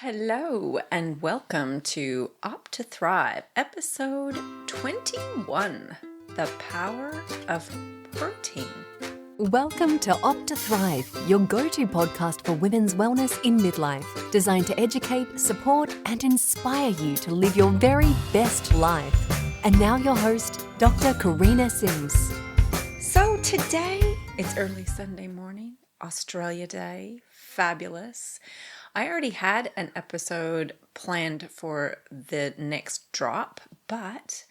Hello and welcome to Opt to Thrive, episode 21, The Power of Protein. Welcome to Opt to Thrive, your go-to podcast for women's wellness in midlife, designed to educate, support, and inspire you to live your very best life. And now your host, Dr. Karina Sims. So today, it's early Sunday morning, Australia Day, fabulous. I already had an episode planned for the next drop, but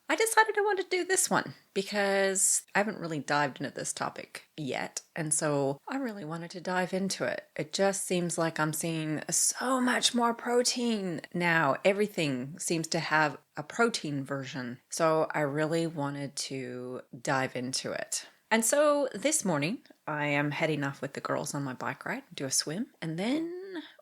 I decided I wanted to do this one because I haven't really dived into this topic yet. And so I really wanted to dive into it. It just seems like I'm seeing so much more protein now. Everything seems to have a protein version. So I really wanted to dive into it. And so this morning, I am heading off with the girls on my bike ride, do a swim, and then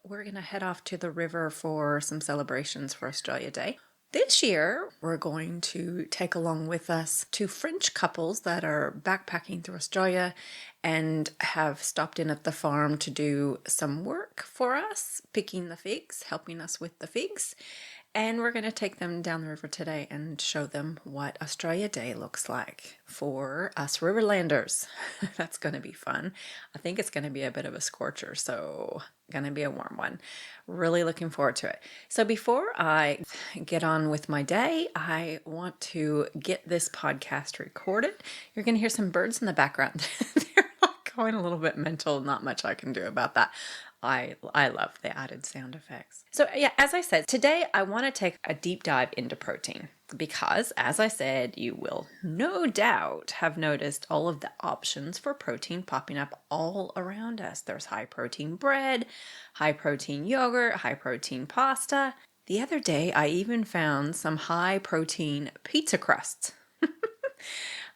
we're going to head off to the river for some celebrations for Australia Day. This year, we're going to take along with us two French couples that are backpacking through Australia and have stopped in at the farm to do some work for us, picking the figs, helping us with the figs. And we're going to take them down the river today and show them what Australia Day looks like for us Riverlanders. That's going to be fun. I think it's going to be a bit of a scorcher, so going to be a warm one. Really looking forward to it. So before I get on with my day, I want to get this podcast recorded. You're going to hear some birds in the background. They're like going a little bit mental. Not much I can do about that. I love the added sound effects. So yeah, as I said, today I want to take a deep dive into protein because, as I said, you will no doubt have noticed all of the options for protein popping up all around us. There's high protein bread, high protein yogurt, high protein pasta. The other day, I even found some high protein pizza crusts.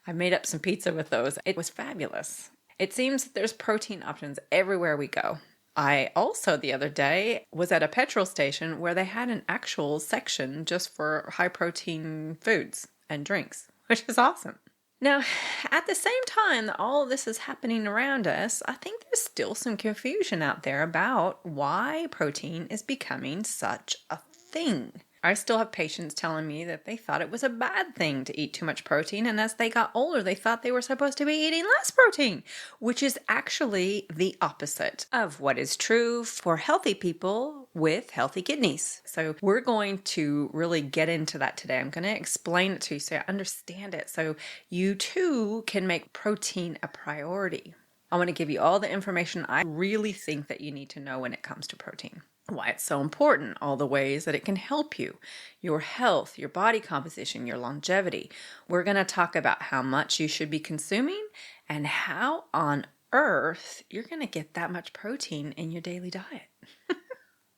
I made up some pizza with those. It was fabulous. It seems that there's protein options everywhere we go. I also, the other day, was at a petrol station where they had an actual section just for high protein foods and drinks, which is awesome. Now, at the same time that all of this is happening around us, I think there's still some confusion out there about why protein is becoming such a thing. I still have patients telling me that they thought it was a bad thing to eat too much protein, and as they got older, they thought they were supposed to be eating less protein, which is actually the opposite of what is true for healthy people with healthy kidneys. So we're going to really get into that today. I'm going to explain it to you so you understand it, so you too can make protein a priority. I want to give you all the information I really think that you need to know when it comes to protein. Why it's so important, all the ways that it can help you, your health, your body composition, your longevity. We're going to talk about how much you should be consuming and how on earth you're going to get that much protein in your daily diet.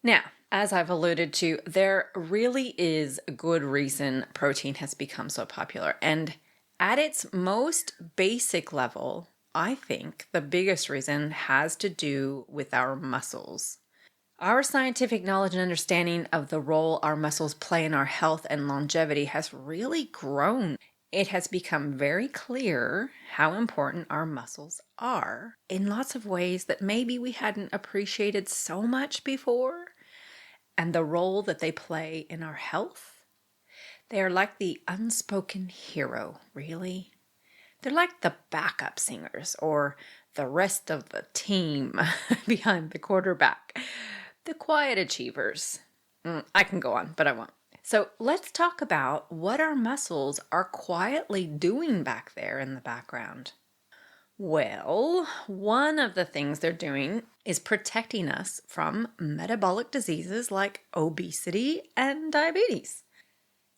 Now, as I've alluded to, there really is a good reason protein has become so popular. And at its most basic level, I think the biggest reason has to do with our muscles. Our scientific knowledge and understanding of the role our muscles play in our health and longevity has really grown. It has become very clear how important our muscles are in lots of ways that maybe we hadn't appreciated so much before, and the role that they play in our health. They are like the unspoken hero, really. They're like the backup singers or the rest of the team behind the quarterback. The quiet achievers. I can go on, but I won't. So let's talk about what our muscles are quietly doing back there in the background. Well, one of the things they're doing is protecting us from metabolic diseases like obesity and diabetes.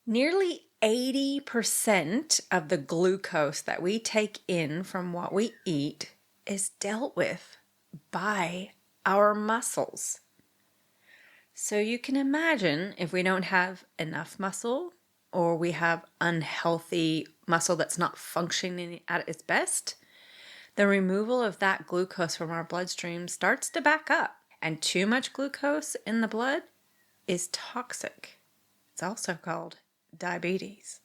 Nearly 80% of the glucose that we take in from what we eat is dealt with by our muscles. So you can imagine if we don't have enough muscle or we have unhealthy muscle that's not functioning at its best, the removal of that glucose from our bloodstream starts to back up. And too much glucose in the blood is toxic. It's also called diabetes.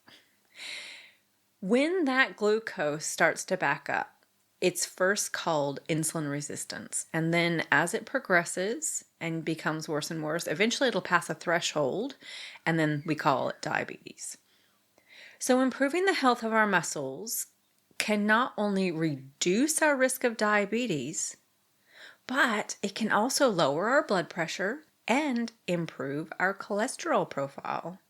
When that glucose starts to back up, it's first called insulin resistance. And then as it progresses, and becomes worse and worse. Eventually it'll pass a threshold, and then we call it diabetes. So improving the health of our muscles can not only reduce our risk of diabetes, but it can also lower our blood pressure and improve our cholesterol profile.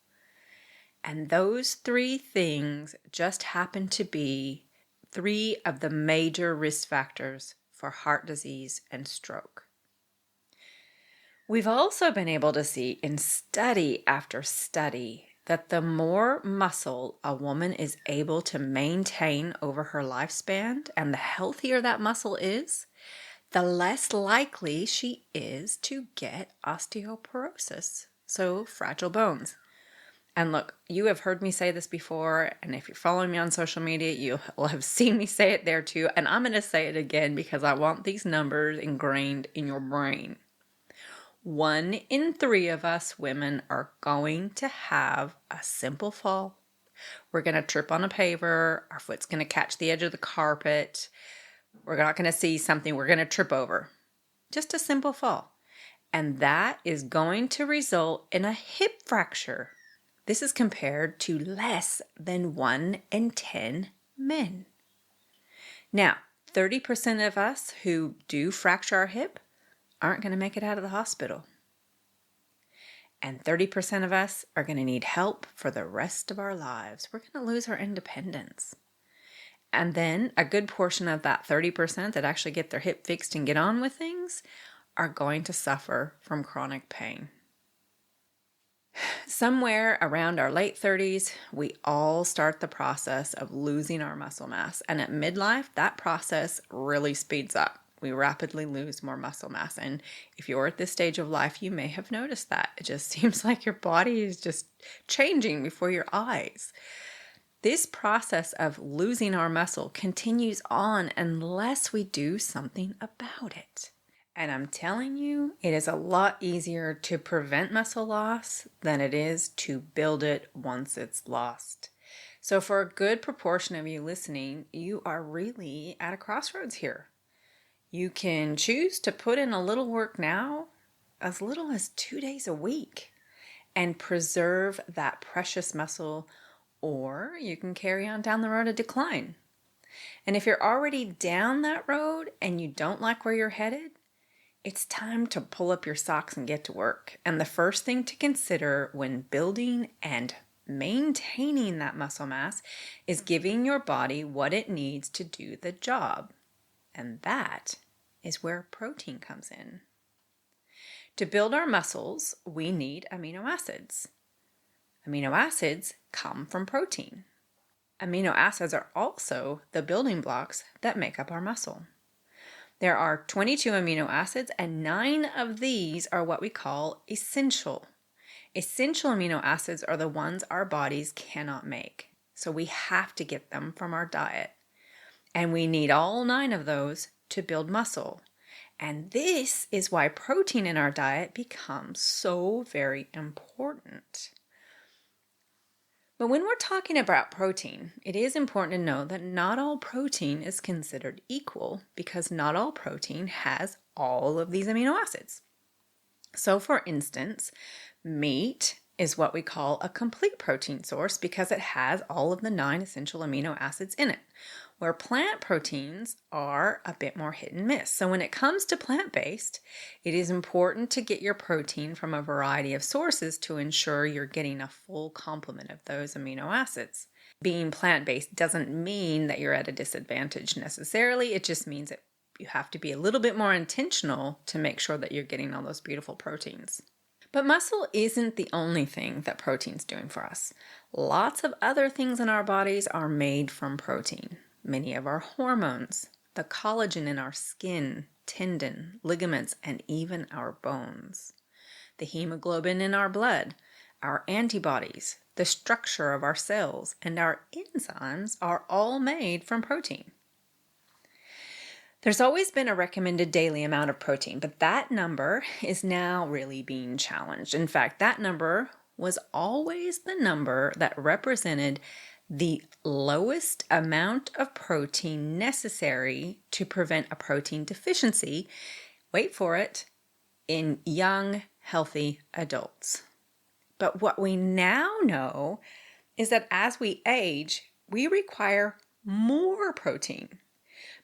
And those three things just happen to be three of the major risk factors for heart disease and stroke. We've also been able to see in study after study that the more muscle a woman is able to maintain over her lifespan, and the healthier that muscle is, the less likely she is to get osteoporosis, so fragile bones. And look, you have heard me say this before, and if you're following me on social media, you will have seen me say it there too, and I'm going to say it again because I want these numbers ingrained in your brain. 1 in 3 of us women are going to have a simple fall. We're going to trip on a paver, our foot's going to catch the edge of the carpet, we're not going to see something, we're going to trip over. Just a simple fall. And that is going to result in a hip fracture. This is compared to less than 1 in 10 men. Now, 30% of us who do fracture our hip aren't going to make it out of the hospital. And 30% of us are going to need help for the rest of our lives. We're going to lose our independence. And then a good portion of that 30% that actually get their hip fixed and get on with things are going to suffer from chronic pain. Somewhere around our late 30s, we all start the process of losing our muscle mass. And at midlife, that process really speeds up. We rapidly lose more muscle mass. And if you're at this stage of life, you may have noticed that. It just seems like your body is just changing before your eyes. This process of losing our muscle continues on unless we do something about it. And I'm telling you, it is a lot easier to prevent muscle loss than it is to build it once it's lost. So for a good proportion of you listening, you are really at a crossroads here. You can choose to put in a little work now, as little as 2 days a week, and preserve that precious muscle, or you can carry on down the road of decline. And if you're already down that road and you don't like where you're headed, it's time to pull up your socks and get to work. And the first thing to consider when building and maintaining that muscle mass is giving your body what it needs to do the job. And that is where protein comes in. To build our muscles, we need amino acids. Amino acids come from protein. Amino acids are also the building blocks that make up our muscle. There are 22 amino acids, and 9 of these are what we call essential. Essential amino acids are the ones our bodies cannot make, so we have to get them from our diet. And we need all 9 of those to build muscle. And this is why protein in our diet becomes so very important. But when we're talking about protein, it is important to know that not all protein is considered equal because not all protein has all of these amino acids. So for instance, meat is what we call a complete protein source because it has all of the 9 essential amino acids in it, where plant proteins are a bit more hit and miss. So when it comes to plant-based, it is important to get your protein from a variety of sources to ensure you're getting a full complement of those amino acids. Being plant-based doesn't mean that you're at a disadvantage necessarily. It just means that you have to be a little bit more intentional to make sure that you're getting all those beautiful proteins. But muscle isn't the only thing that protein's doing for us. Lots of other things in our bodies are made from protein. Many of our hormones, the collagen in our skin, tendon, ligaments, and even our bones. The hemoglobin in our blood, our antibodies, the structure of our cells, and our enzymes are all made from protein. There's always been a recommended daily amount of protein, but that number is now really being challenged. In fact, that number was always the number that represented the lowest amount of protein necessary to prevent a protein deficiency. Wait for it, in young, healthy adults. But what we now know is that as we age, we require more protein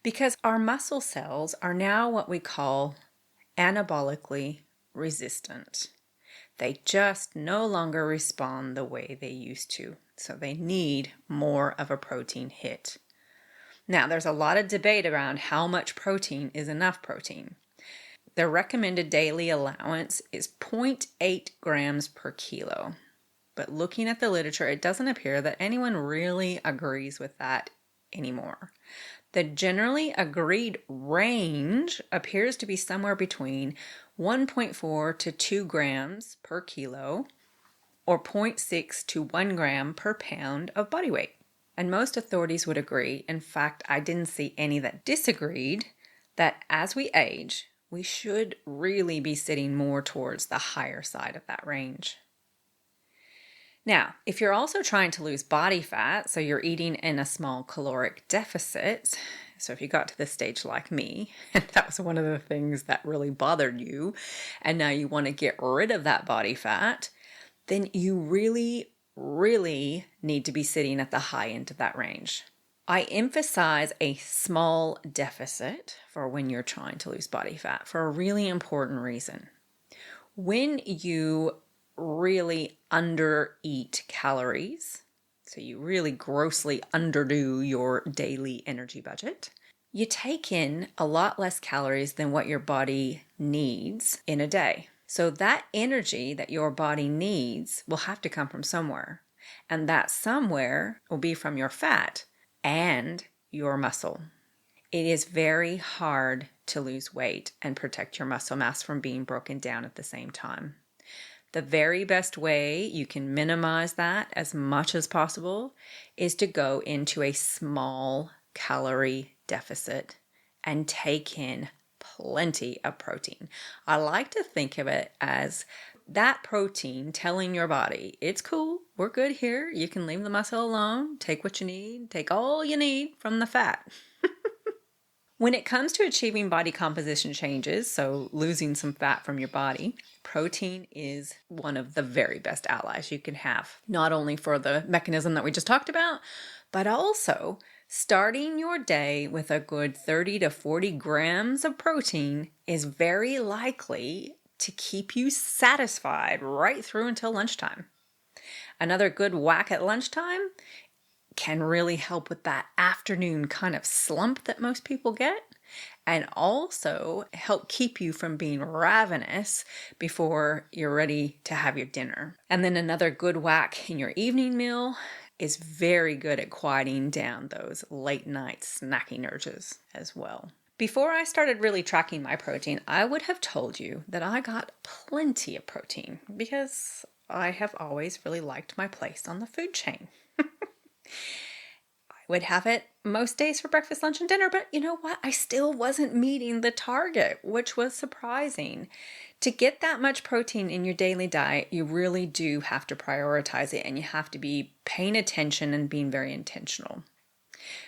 because our muscle cells are now what we call anabolically resistant. They just no longer respond the way they used to, so they need more of a protein hit. Now, there's a lot of debate around how much protein is enough protein. The recommended daily allowance is 0.8 grams per kilo. But looking at the literature, it doesn't appear that anyone really agrees with that anymore. The generally agreed range appears to be somewhere between 1.4 to 2 grams per kilo or 0.6 to 1 gram per pound of body weight. And most authorities would agree. In fact, I didn't see any that disagreed that as we age, we should really be sitting more towards the higher side of that range. Now, if you're also trying to lose body fat, so you're eating in a small caloric deficit, so if you got to this stage like me, and that was one of the things that really bothered you, and now you want to get rid of that body fat, then you really need to be sitting at the high end of that range. I emphasize a small deficit for when you're trying to lose body fat for a really important reason. When you really undereat calories, so you really grossly underdo your daily energy budget, you take in a lot less calories than what your body needs in a day. So that energy that your body needs will have to come from somewhere. And that somewhere will be from your fat and your muscle. It is very hard to lose weight and protect your muscle mass from being broken down at the same time. The very best way you can minimize that as much as possible is to go into a small calorie deficit and take in plenty of protein. I like to think of it as that protein telling your body, it's cool, we're good here, you can leave the muscle alone, take what you need, take all you need from the fat. When it comes to achieving body composition changes, so losing some fat from your body, protein is one of the very best allies you can have, not only for the mechanism that we just talked about, but also starting your day with a good 30 to 40 grams of protein is very likely to keep you satisfied right through until lunchtime. Another good whack at lunchtime can really help with that afternoon kind of slump that most people get, and also help keep you from being ravenous before you're ready to have your dinner. And then another good whack in your evening meal is very good at quieting down those late night snacking urges as well. Before I started really tracking my protein, I would have told you that I got plenty of protein because I have always really liked my place on the food chain. I would have it most days for breakfast, lunch, and dinner, but you know what? I still wasn't meeting the target, which was surprising. To get that much protein in your daily diet, you really do have to prioritize it, and you have to be paying attention and being very intentional.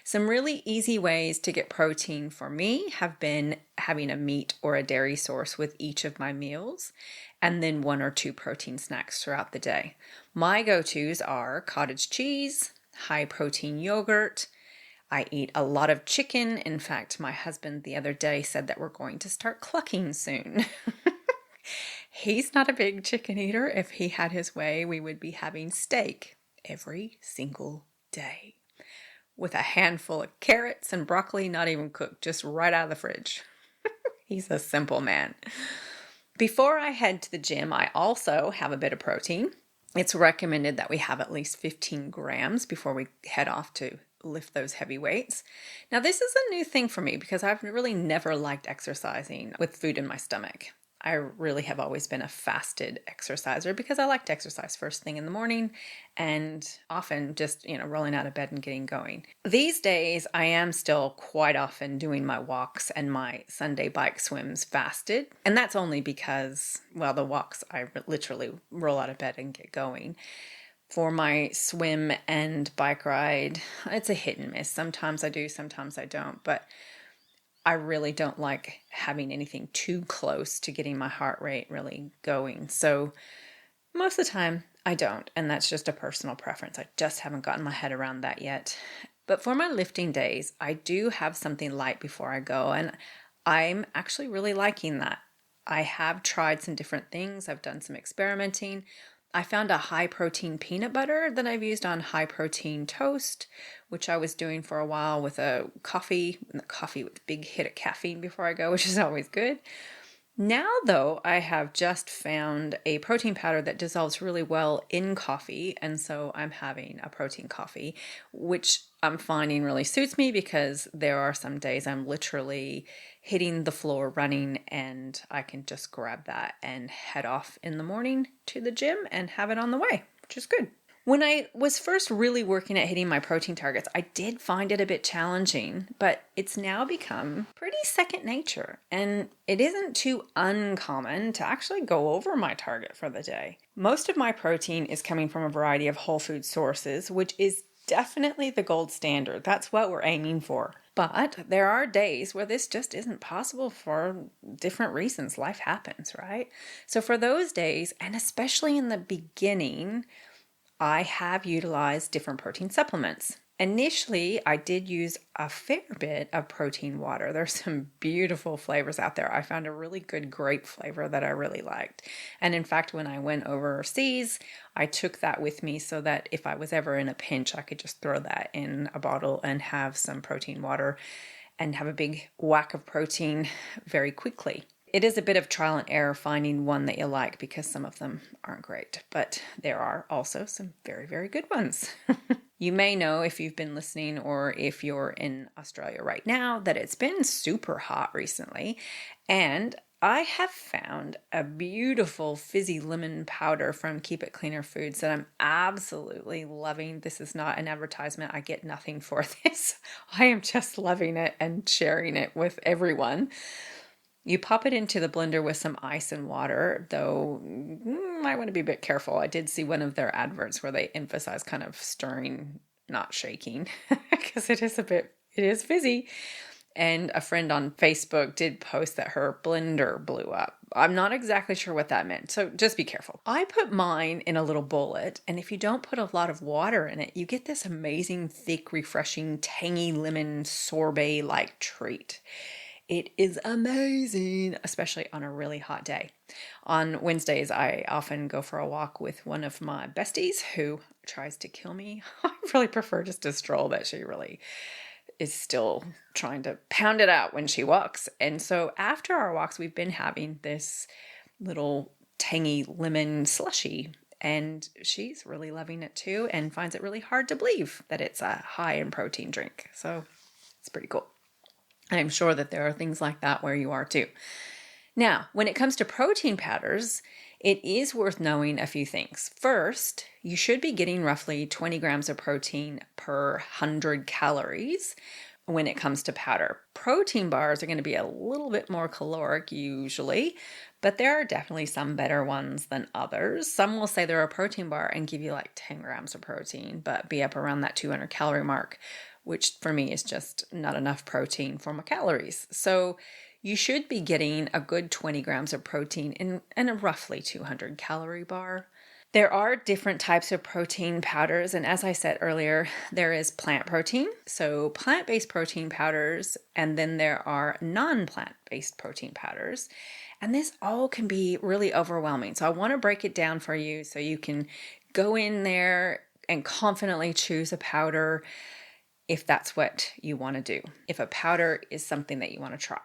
Some really easy ways to get protein for me have been having a meat or a dairy source with each of my meals, and then 1 or 2 protein snacks throughout the day. My go-tos are cottage cheese, high protein yogurt. I eat a lot of chicken. In fact, my husband the other day said that we're going to start clucking soon. He's not a big chicken eater. If he had his way, we would be having steak every single day with a handful of carrots and broccoli, not even cooked, just right out of the fridge. He's a simple man. Before I head to the gym, I also have a bit of protein. It's recommended that we have at least 15 grams before we head off to lift those heavy weights. Now, this is a new thing for me because I've really never liked exercising with food in my stomach. I really have always been a fasted exerciser because I like to exercise first thing in the morning and often just, rolling out of bed and getting going. These days, I am still quite often doing my walks and my Sunday bike swims fasted. And that's only because, the walks, I literally roll out of bed and get going. For my swim and bike ride, it's a hit and miss. Sometimes I do, sometimes I don't. But I really don't like having anything too close to getting my heart rate really going. So most of the time I don't, and that's just a personal preference. I just haven't gotten my head around that yet. But for my lifting days, I do have something light before I go, and I'm actually really liking that. I have tried some different things. I've done some experimenting. I found a high protein peanut butter that I've used on high protein toast, which I was doing for a while with a coffee with a big hit of caffeine before I go, which is always good. Now, though, I have just found a protein powder that dissolves really well in coffee, and so I'm having a protein coffee, which I'm finding really suits me because there are some days I'm literally hitting the floor running, and I can just grab that and head off in the morning to the gym and have it on the way, which is good. When I was first really working at hitting my protein targets, I did find it a bit challenging, but it's now become pretty second nature, and it isn't too uncommon to actually go over my target for the day. Most of my protein is coming from a variety of whole food sources, which is definitely the gold standard. That's what we're aiming for. But there are days where this just isn't possible for different reasons. Life happens, right? So for those days, and especially in the beginning, I have utilized different protein supplements. Initially, I did use a fair bit of protein water. There's some beautiful flavors out there. I found a really good grape flavor that I really liked. And in fact, when I went overseas, I took that with me so that if I was ever in a pinch, I could just throw that in a bottle and have some protein water and have a big whack of protein very quickly. It is a bit of trial and error finding one that you like because some of them aren't great, but there are also some very, very good ones. You may know if you've been listening or if you're in Australia right now that it's been super hot recently, and I have found a beautiful fizzy lemon powder from Keep It Cleaner Foods that I'm absolutely loving. This is not an advertisement. I get nothing for this. I am just loving it and sharing it with everyone. You pop it into the blender with some ice and water, though might want to be a bit careful. I did see one of their adverts where they emphasize kind of stirring, not shaking, because it is fizzy. And a friend on Facebook did post that her blender blew up. I'm not exactly sure what that meant, so just be careful. I put mine in a little bullet, and if you don't put a lot of water in it, you get this amazing, thick, refreshing, tangy lemon sorbet-like treat. It is amazing, especially on a really hot day. On Wednesdays, I often go for a walk with one of my besties who tries to kill me. I really prefer just to stroll, but she really is still trying to pound it out when she walks. And so after our walks, we've been having this little tangy lemon slushy, and she's really loving it too and finds it really hard to believe that it's a high in protein drink. So it's pretty cool. I'm sure that there are things like that where you are too. Now, when it comes to protein powders, it is worth knowing a few things. First, you should be getting roughly 20 grams of protein per 100 calories when it comes to powder. Protein bars are going to be a little bit more caloric usually, but there are definitely some better ones than others. Some will say they're a protein bar and give you like 10 grams of protein, but be up around that 200 calorie mark, which for me is just not enough protein for my calories. So you should be getting a good 20 grams of protein in a roughly 200 calorie bar. There are different types of protein powders, and as I said earlier, there is plant protein, so plant-based protein powders, and then there are non-plant-based protein powders, and this all can be really overwhelming. So I want to break it down for you so you can go in there and confidently choose a powder if that's what you want to do, if a powder is something that you want to try.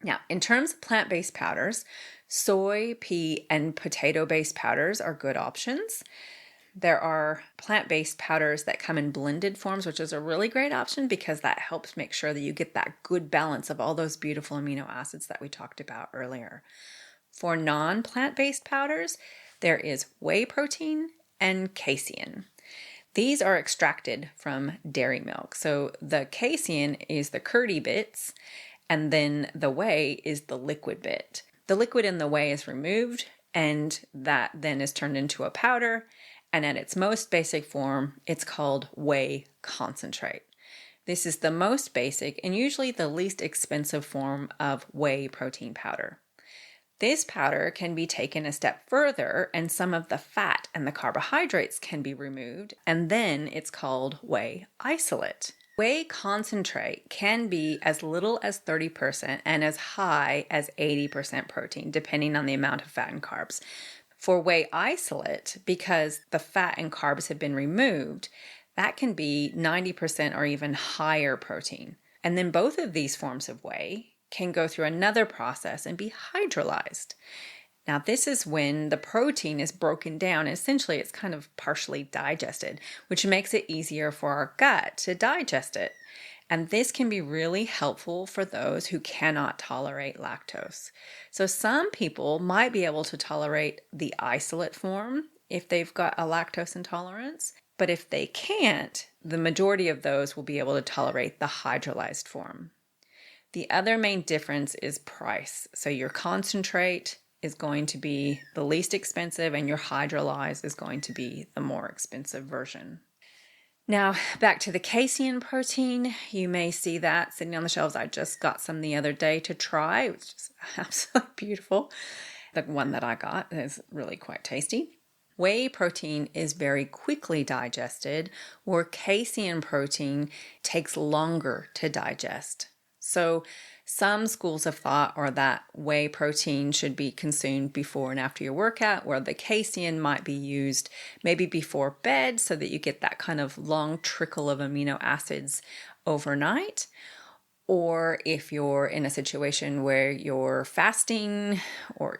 Now, in terms of plant-based powders, soy, pea, and potato-based powders are good options. There are plant-based powders that come in blended forms, which is a really great option because that helps make sure that you get that good balance of all those beautiful amino acids that we talked about earlier. For non-plant-based powders, there is whey protein and casein. These are extracted from dairy milk. So the casein is the curdy bits, and then the whey is the liquid bit. The liquid in the whey is removed, and that then is turned into a powder. And at its most basic form, it's called whey concentrate. This is the most basic and usually the least expensive form of whey protein powder. This powder can be taken a step further and some of the fat and the carbohydrates can be removed, and then it's called whey isolate. Whey concentrate can be as little as 30% and as high as 80% protein, depending on the amount of fat and carbs. For whey isolate, because the fat and carbs have been removed, that can be 90% or even higher protein. And then both of these forms of whey can go through another process and be hydrolyzed. Now, this is when the protein is broken down. Essentially, it's kind of partially digested, which makes it easier for our gut to digest it. And this can be really helpful for those who cannot tolerate lactose. So some people might be able to tolerate the isolate form if they've got a lactose intolerance. But if they can't, the majority of those will be able to tolerate the hydrolyzed form. The other main difference is price. So your concentrate is going to be the least expensive and your hydrolyzed is going to be the more expensive version. Now, back to the casein protein. You may see that sitting on the shelves. I just got some the other day to try. It was just absolutely beautiful. The one that I got is really quite tasty. Whey protein is very quickly digested, where casein protein takes longer to digest. So some schools of thought are that whey protein should be consumed before and after your workout, where the casein might be used maybe before bed so that you get that kind of long trickle of amino acids overnight. Or if you're in a situation where you're fasting or,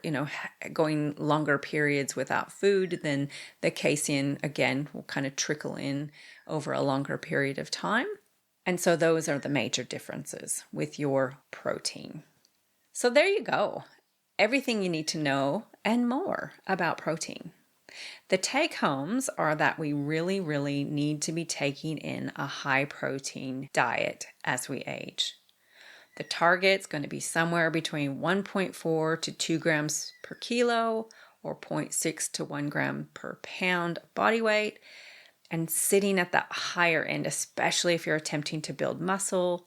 going longer periods without food, then the casein, again, will kind of trickle in over a longer period of time. And so those are the major differences with your protein. So there you go. Everything you need to know and more about protein. The take-homes are that we really, really need to be taking in a high-protein diet as we age. The target's going to be somewhere between 1.4 to 2 grams per kilo or 0.6 to 1 gram per pound of body weight, and sitting at that higher end, especially if you're attempting to build muscle,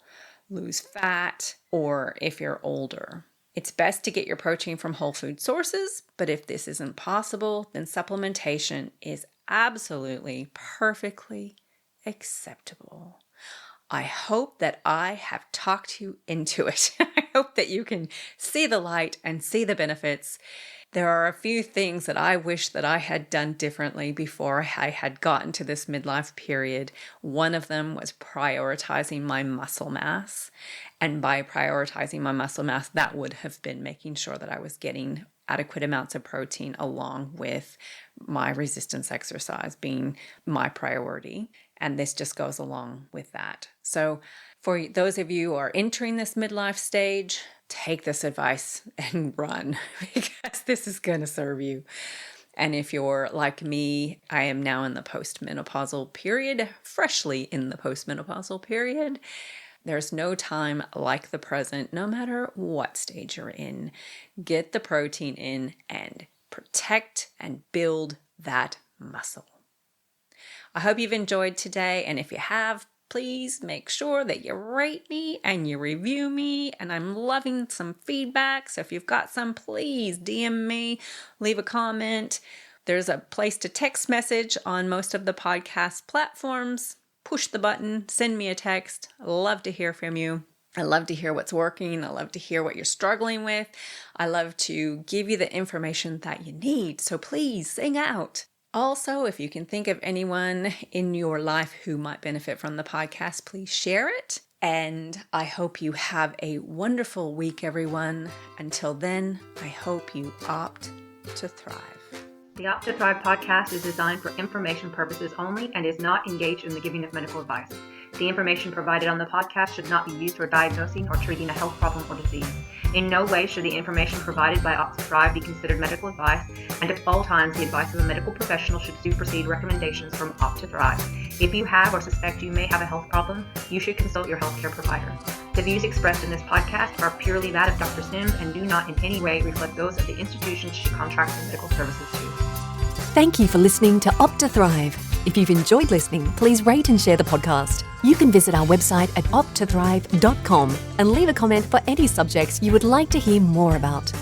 lose fat, or if you're older. It's best to get your protein from whole food sources, but if this isn't possible, then supplementation is absolutely perfectly acceptable. I hope that I have talked you into it. I hope that you can see the light and see the benefits. There are a few things that I wish that I had done differently before I had gotten to this midlife period. One of them was prioritizing my muscle mass. And by prioritizing my muscle mass, that would have been making sure that I was getting adequate amounts of protein along with my resistance exercise being my priority. And this just goes along with that. So for those of you who are entering this midlife stage, take this advice and run because this is going to serve you. And if you're like me, I am now in the postmenopausal period, freshly in the postmenopausal period. There's no time like the present, no matter what stage you're in. Get the protein in and protect and build that muscle. I hope you've enjoyed today, and if you have, please make sure that you rate me and you review me, and I'm loving some feedback, so if you've got some, please DM me, leave a comment. There's a place to text message on most of the podcast platforms. Push the button, send me a text. I love to hear from you. I love to hear what's working. I love to hear what you're struggling with. I love to give you the information that you need, so please sing out. Also, if you can think of anyone in your life who might benefit from the podcast, please share it. And I hope you have a wonderful week, everyone. Until then, I hope you opt to thrive. The Opt to Thrive podcast is designed for information purposes only and is not engaged in the giving of medical advice. The information provided on the podcast should not be used for diagnosing or treating a health problem or disease. In no way should the information provided by Opt to Thrive be considered medical advice, and at all times the advice of a medical professional should supersede recommendations from Opt to Thrive. If you have or suspect you may have a health problem, you should consult your healthcare provider. The views expressed in this podcast are purely that of Dr. Sims and do not in any way reflect those of the institution she contracts for medical services to. Thank you for listening to Opt to Thrive. If you've enjoyed listening, please rate and share the podcast. You can visit our website at optothrive.com and leave a comment for any subjects you would like to hear more about.